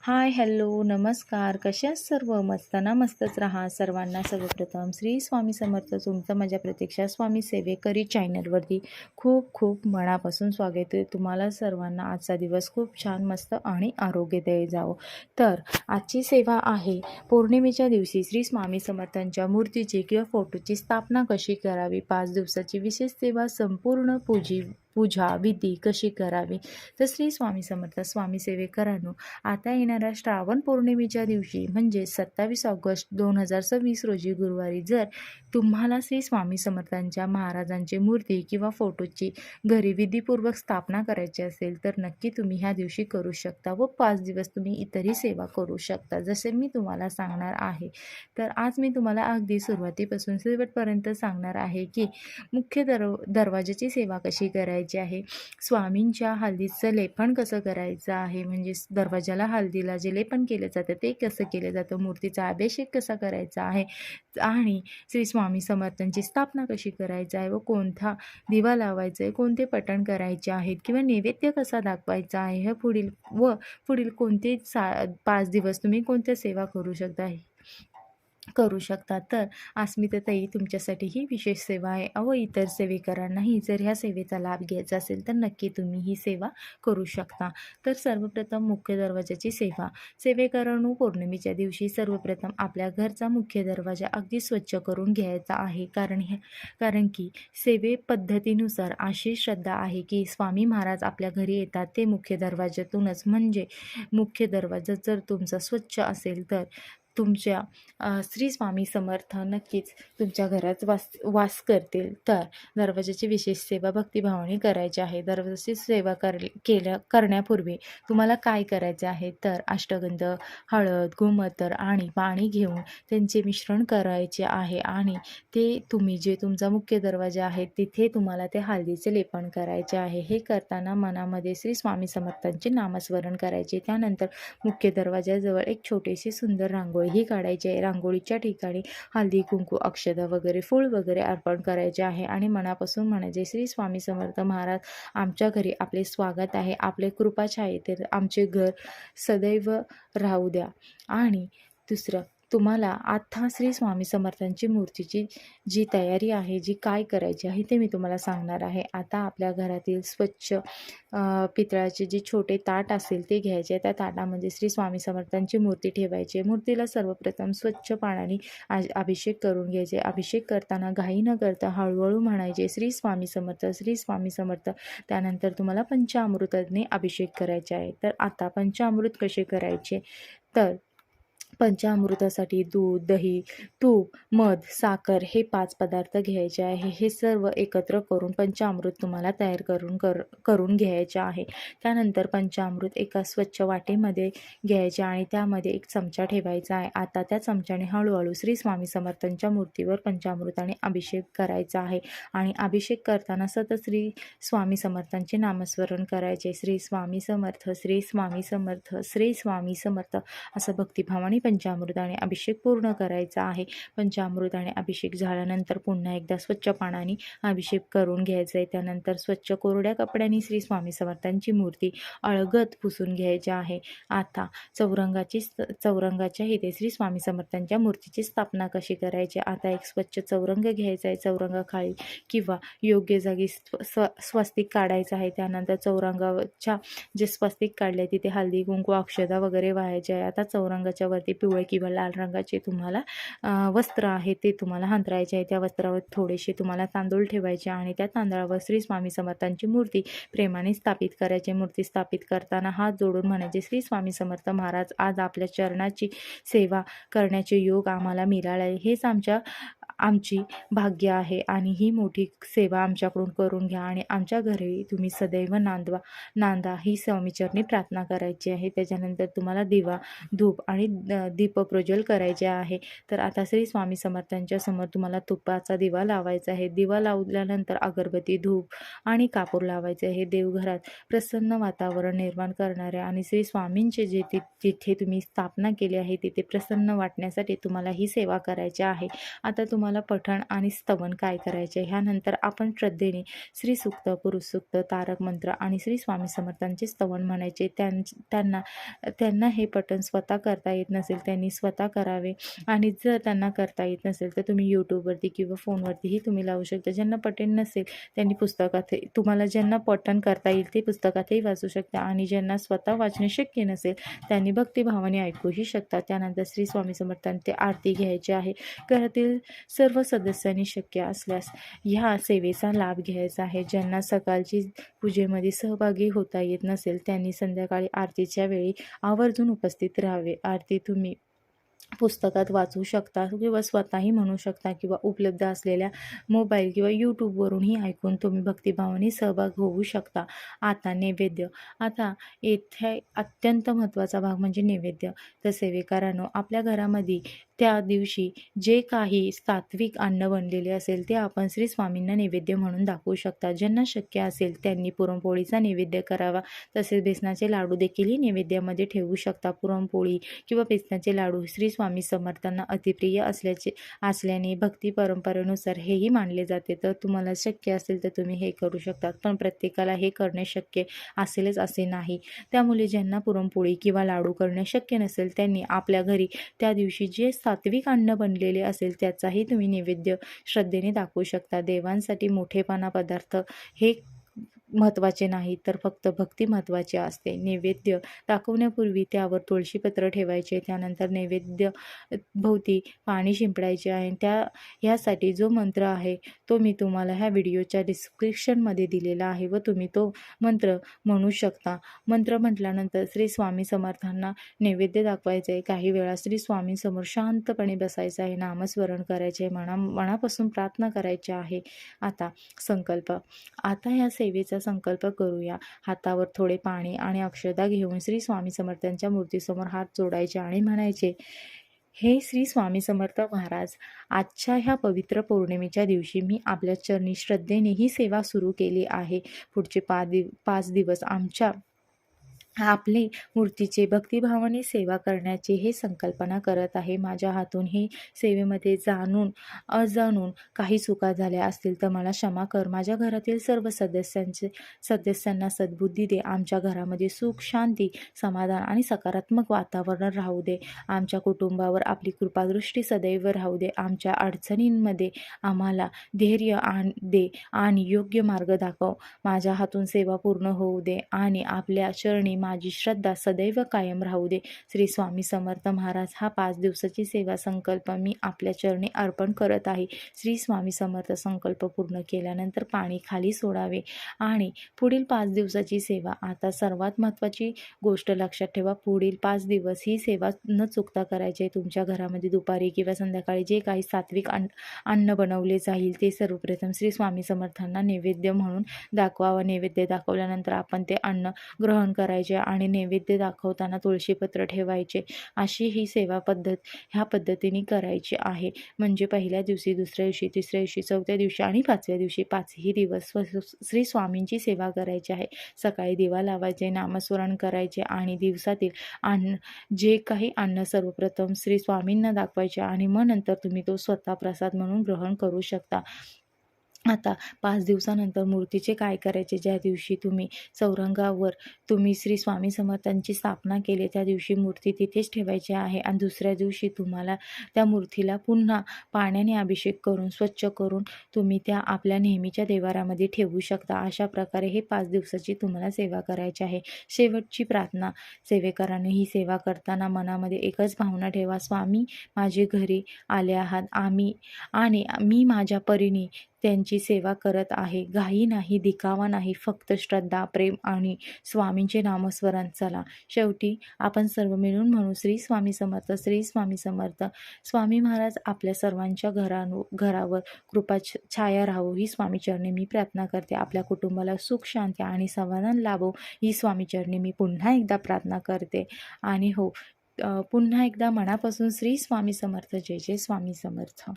हाय, hello, नमस्कार. कशा आहात सर्व? मस्त ना? मस्तच राहा. सर्वांना सर्वप्रथम श्री स्वामी समर्थ. तुमचं माझ्या प्रतीक्षा स्वामी सेवेकरी चॅनलवरती खूप खूप मनापासून स्वागत आहे. तुम्हाला सर्वांना आजचा दिवस खूप छान, मस्त आणि आरोग्यदायी जावो. तर आजची सेवा आहे पौर्णिमेच्या दिवशी श्री स्वामी समर्थांच्या मूर्तीची किंवा फोटोची स्थापना कशी करावी. 5 दिवसाची विशेष सेवा, संपूर्ण पूजा विधी कशी करावी. तर श्री स्वामी समर्थ स्वामी सेवेकरांनो, आता येणाऱ्या श्रावण पौर्णिमेच्या दिवशी म्हणजे 27 ऑगस्ट 2026 रोजी गुरुवारी जर तुम्हाला श्री स्वामी समर्थांच्या महाराजांची मूर्ती किंवा फोटोची घरी विधीपूर्वक स्थापना करायची असेल तर नक्की तुम्ही ह्या दिवशी करू शकता व 5 दिवस तुम्ही इतरही सेवा करू शकता जसे मी तुम्हाला सांगणार आहे. तर आज मी तुम्हाला अगदी सुरुवातीपासून शेवटपर्यंत सांगणार आहे की मुख्य दरवाजाची सेवा कशी करायची आहे, स्वामींच्या हळदीचं लेपन कसं करायचं आहे, म्हणजे दरवाजाला हळदीला जे लेपन केलं जातं ते कसं केलं जातं, मूर्तीचा अभिषेक कसा करायचा आहे आणि श्री स्वामी समर्थांची स्थापना कशी करायची आहे व कोणता दिवा लावायचा आहे, कोणते पठण करायचे आहेत किंवा नैवेद्य कसा दाखवायचा आहे, हे पुढील कोणते 5 दिवस तुम्ही कोणत्या सेवा करू शकता. तर अस्मिताताई तुमच्यासाठी ही विशेष सेवा आहे व इतर सेवेकरांनाही जर ह्या सेवेचा लाभ घ्यायचा असेल तर नक्की तुम्ही ही सेवा करू शकता. तर सर्वप्रथम मुख्य दरवाजाची सेवा. सेवेकरांनो, पौर्णिमेच्या दिवशी सर्वप्रथम आपल्या घरचा मुख्य दरवाजा अगदी स्वच्छ करून घ्यायचा आहे. कारण की सेवे पद्धतीनुसार अशी श्रद्धा आहे की स्वामी महाराज आपल्या घरी येतात ते मुख्य दरवाजातूनच. म्हणजे मुख्य दरवाजा जर तुमचा स्वच्छ असेल तर तुमच्या श्री स्वामी समर्थ नक्कीच तुमच्या घरात वास करतील. तर दरवाजाची विशेष सेवा भक्तिभावाने करायची आहे. दरवाजाची सेवा करण्यापूर्वी तुम्हाला काय करायचे आहे तर अष्टगंध, हळद, गोमूत्र आणि पाणी घेऊन त्यांचे मिश्रण करायचे आहे आणि ते तुम्ही जे तुमचा मुख्य दरवाजा आहे तिथे तुम्हाला ते हळदीचे लेपन करायचे आहे. हे करताना मनामध्ये श्री स्वामी समर्थांचे नामस्मरण करायचे. त्यानंतर मुख्य दरवाजाजवळ एक छोटीशी सुंदर रांगोळीही काढायची आहे. रांगोळीच्या ठिकाणी हळदी, कुंकू, अक्षता वगैरे फूल वगैरे अर्पण करायचे आहे आणि मनापासून म्हणायचे, श्री स्वामी समर्थ महाराज आमच्या घरी आपले स्वागत आहे, आपले कृपाछायेत आमचे घर सदैव राहू द्या. आणि दुसरं, तुम्हाला आता श्री स्वामी समर्थांची मूर्तीची जी तयारी आहे, जी काय करायची आहे ते मी तुम्हाला सांगणार आहे. आता आपल्या घरातील स्वच्छ पितळाचे जे छोटे ताट असेल ते घ्यायचे. त्या ताटामध्ये श्री स्वामी समर्थांची मूर्ती ठेवायची. मूर्तीला सर्वप्रथम स्वच्छ पाण्याने अभिषेक करून घ्यायचे. अभिषेक करताना घाई न करता हळूहळू म्हणायचे, श्री स्वामी समर्थ, श्री स्वामी समर्थ. त्यानंतर तुम्हाला पंचामृताने अभिषेक करायचे आहे. तर आता पंचामृत कसे करायचे तर पंचामृतासाठी दूध, दही, तूप, मध, साखर हे 5 पदार्थ घ्यायचे आहे. हे सर्व एकत्र करून पंचामृत तुम्हाला तयार करून घ्यायचे आहे. त्यानंतर पंचामृत एका स्वच्छ वाटेमध्ये घ्यायचे आणि त्यामध्ये एक चमचा ठेवायचा आहे. आता त्या चमच्याने हळूहळू श्री स्वामी समर्थांच्या मूर्तीवर पंचामृताने अभिषेक करायचा आहे आणि अभिषेक करताना सतत श्री स्वामी समर्थांचे नामस्मरण करायचे. श्री स्वामी समर्थ, श्री स्वामी समर्थ, श्री स्वामी समर्थ असं भक्तिभावाने पंचामृताने अभिषेक पूर्ण करायचा आहे. पंचामृताने अभिषेक झाल्यानंतर पुन्हा एकदा स्वच्छ पाण्याने अभिषेक करून घ्यायचा आहे. त्यानंतर स्वच्छ कोरड्या कपड्याने श्री स्वामी समर्थांची मूर्ती अलगद पुसून घ्यायची आहे. आता चौरंगाच्या इथे श्री स्वामी समर्थांच्या मूर्तीची स्थापना कशी करायची. आता एक स्वच्छ चौरंग घ्यायचा आहे. चौरंगाखाली किंवा योग्य जागी स्वस्तिक काढायचं आहे. त्यानंतर चौरंगाच्या जे स्वस्तिक काढले तिथे हळदी, कुंकू, अक्षता वगैरे वाहायचे आहे. आता चौरंगाच्या वरती पिवळे किंवा लाल रंगाचे तुम्हाला वस्त्र आहे ते तुम्हाला अंथरायचे आहे. त्या वस्त्रावर थोडेसे तुम्हाला तांदूळ ठेवायचे आणि त्या तांदळावर श्री स्वामी समर्थांची मूर्ती प्रेमाने स्थापित करायची. मूर्ती स्थापित करताना हात जोडून म्हणायचे, श्री स्वामी समर्थ महाराज आज आपल्या चरणाची सेवा करण्याचे योग आम्हाला मिळाले. हेच आमची भाग्य आहे आणि ही मोठी सेवा आमच्याकडून करून घ्या आणि आमच्या घरी तुम्ही सदैव नांदा ही स्वामीचरणी प्रार्थना करायची आहे. त्याच्यानंतर तुम्हाला दिवा, धूप आणि दीप प्रज्वल करायचे आहे. तर आता श्री स्वामी समर्थांच्या समोर तुम्हाला तुपाचा दिवा लावायचा आहे. दिवा लावल्यानंतर अगरबत्ती, धूप आणि कापूर लावायचे आहे. देवघरात प्रसन्न वातावरण निर्माण करणारे आणि श्री स्वामींचे जिथे तुम्ही स्थापना केली आहे तिथे प्रसन्न वाटण्यासाठी तुम्हाला ही सेवा करायची आहे. आता तुम्हाला तुम्हाला पठण आणि स्तवन काय करायचे. ह्यानंतर आपण श्रद्धेने श्री सूक्त, पुरुष सूक्त, तारक मंत्र आणि श्री स्वामी समर्थांचे स्तवन म्हणायचे. त्यांना त्यांना हे पठण स्वतः करता येत नसेल त्यांनी स्वतः करावे आणि जर त्यांना करता येत नसेल तर तुम्ही यूट्यूबवरती किंवा फोनवरतीही तुम्ही लावू शकता. ज्यांना पठण नसेल त्यांनी पुस्तकात तुम्हाला ज्यांना पठण करता येईल ते पुस्तकातही वाचू शकता आणि ज्यांना स्वतः वाचणे शक्य नसेल त्यांनी भक्तिभावाने ऐकूही शकतात. त्यानंतर श्री स्वामी समर्थांची आरती घ्यायची आहे. घरातील सर्व सदस्यांनी शक्य असल्यास ह्या सेवेचा लाभ घ्यायचा आहे. ज्यांना सकाळची पूजेमध्ये सहभागी होता येत नसेल त्यांनी संध्याकाळी आरतीच्या वेळी आवर्जून उपस्थित राहावे. आरती तुम्ही पुस्तकात वाचू शकता किंवा स्वतःही म्हणू शकता किंवा उपलब्ध असलेल्या मोबाईल किंवा यूट्यूबवरूनही ऐकून तुम्ही भक्तिभावाने सहभाग होऊ शकता. आता नैवेद्य. आता येथे अत्यंत महत्त्वाचा भाग म्हणजे नैवेद्य. तर सेवेकरांनो, आपल्या घरामध्ये त्या दिवशी जे काही सात्विक अन्न बनलेले असेल ते आपण श्री स्वामींना नैवेद्य म्हणून दाखवू शकता. ज्यांना शक्य असेल त्यांनी पुरणपोळीचा नैवेद्य करावा. तसेच बेसनाचे लाडू देखील नैवेद्यामध्ये ठेवू शकता. पुरणपोळी किंवा बेसनाचे लाडू श्री स्वामी समर्थांना अतिप्रिय असल्याने भक्ती परंपरेनुसार हेही मानले जाते. तर तुम्हाला शक्य असेल तर तुम्ही हे करू शकता. पण प्रत्येकाला हे करणे शक्य असेलच असे नाही. त्यामुळे ज्यांना पुरणपोळी किंवा लाडू करणे शक्य नसेल त्यांनी आपल्या घरी त्या दिवशी जे सात्विक अन्न बनलेले असेल त्याचाही तुम्ही नैवेद्य श्रद्धेने दाखवू शकता. देवांसाठी मोठेपणा पदार्थ हे महत्त्वाचे नाही तर फक्त भक्ती महत्त्वाची असते. नैवेद्य दाखवण्यापूर्वी त्यावर तुळशीपत्र ठेवायचे. त्यानंतर नैवेद्य भोवती पाणी शिंपडायचे आहे. ह्यासाठी जो मंत्र आहे तो मी तुम्हाला ह्या व्हिडिओच्या डिस्क्रिप्शनमध्ये दिलेला आहे व तुम्ही तो मंत्र म्हणू शकता. मंत्र म्हटल्यानंतर श्री स्वामी समर्थांना नैवेद्य दाखवायचे आहे. काही वेळा श्री स्वामींसमोर शांतपणे बसायचं आहे. नामस्मरण करायचे, मनापासून प्रार्थना करायची आहे. आता संकल्प. आता ह्या सेवेचा संकल्प करूया. हातावर थोडे पाणी आणि अक्षता घेऊन श्री स्वामी समर्थांच्या मूर्तीसमोर हात जोडायचे आणि म्हणायचे, हे श्री स्वामी समर्थ महाराज, आजच्या ह्या पवित्र पौर्णिमेच्या दिवशी मी आपल्या चरणी श्रद्धेने ही सेवा सुरू केली आहे. पुढचे 5 दिवस आपले मूर्तीचे भक्तिभावाने सेवा करण्याची हे संकल्पना करत आहे. माझ्या हातून हे सेवेमध्ये अजाणून काही चुका झाल्या असतील तर मला क्षमा कर. माझ्या घरातील सर्व सदस्यांना सद्बुद्धी दे. आमच्या घरामध्ये सुख, शांती, समाधान आणि सकारात्मक वातावरण राहू दे. आमच्या कुटुंबावर आपली कृपादृष्टी सदैव राहू दे. आमच्या अडचणींमध्ये आम्हाला धैर्य दे आणि योग्य मार्ग दाखव. माझ्या हातून सेवा पूर्ण होऊ दे आणि आपल्या चरणी माझी श्रद्धा सदैव कायम राहू दे. श्री स्वामी समर्थ महाराज, हा 5 दिवसाची सेवा संकल्प मी आपल्या चरणी अर्पण करत आहे. श्री स्वामी समर्थ संकल्प पूर्ण केल्यानंतर पाणी खाली सोडावे आणि पुढील 5 दिवसाची सेवा. आता सर्वात महत्त्वाची गोष्ट लक्षात ठेवा. पुढील 5 दिवस ही सेवा न चुकता करायची आहे. तुमच्या घरामध्ये दुपारी किंवा संध्याकाळी जे काही सात्विक अन्न बनवले जाईल ते सर्वप्रथम श्री स्वामी समर्थांना नैवेद्य म्हणून दाखवावा. नैवेद्य दाखवल्यानंतर आपण ते अन्न ग्रहण करायचे आणि नैवेद्य दाखवताना तुळशीपत्र ठेवायचे. अशी ही सेवा पद्धत ह्या पद्धतीने करायची आहे. म्हणजे पहिल्या दिवशी, दुसऱ्या दिवशी, तिसऱ्या दिवशी, चौथ्या दिवशी आणि 5व्या दिवशी 5ही दिवस श्री स्वामींची सेवा करायची आहे. सकाळी दिवा लावायचे, नामस्मरण करायचे आणि दिवसातील जे काही अन्न सर्वप्रथम श्री स्वामींना दाखवायचे आणि मग नंतर तुम्ही तो स्वतः प्रसाद म्हणून ग्रहण करू शकता. आता 5 दिवसानंतर मूर्तीचे काय करायचे. ज्या दिवशी तुम्ही चौरंगावर तुम्ही श्री स्वामी समर्थांची स्थापना केली त्या दिवशी मूर्ती तिथेच ठेवायची आहे आणि दुसऱ्या दिवशी तुम्हाला त्या मूर्तीला पुन्हा पाण्याने अभिषेक करून स्वच्छ करून तुम्ही त्या आपल्या नेहमीच्या देवाऱ्यामध्ये ठेवू शकता. अशा प्रकारे हे 5 दिवसाची तुम्हाला सेवा करायची आहे. शेवटची प्रार्थना. सेवेकरांनी ही सेवा करताना मनामध्ये एकच भावना ठेवा, स्वामी माझे घरी आले आहात आणि मी माझ्या परीने त्यांची सेवा करत आहे. घाई नाही, दिखावा नाही, फक्त श्रद्धा, प्रेम आणि स्वामींचे नामस्मरण. चला शेवटी आपण सर्व मिळून म्हणू, श्री स्वामी समर्थ, श्री स्वामी समर्थ. स्वामी महाराज आपल्या सर्वांच्या घरावर कृपा छाया राहो ही स्वामीचरणी मी प्रार्थना करते. आपल्या कुटुंबाला सुख, शांती आणि समाधान लाभो ही स्वामीचरणी मी पुन्हा एकदा प्रार्थना करते. आणि हो, पुन्हा एकदा मनापासून श्री स्वामी समर्थ. जय जय स्वामी समर्थ.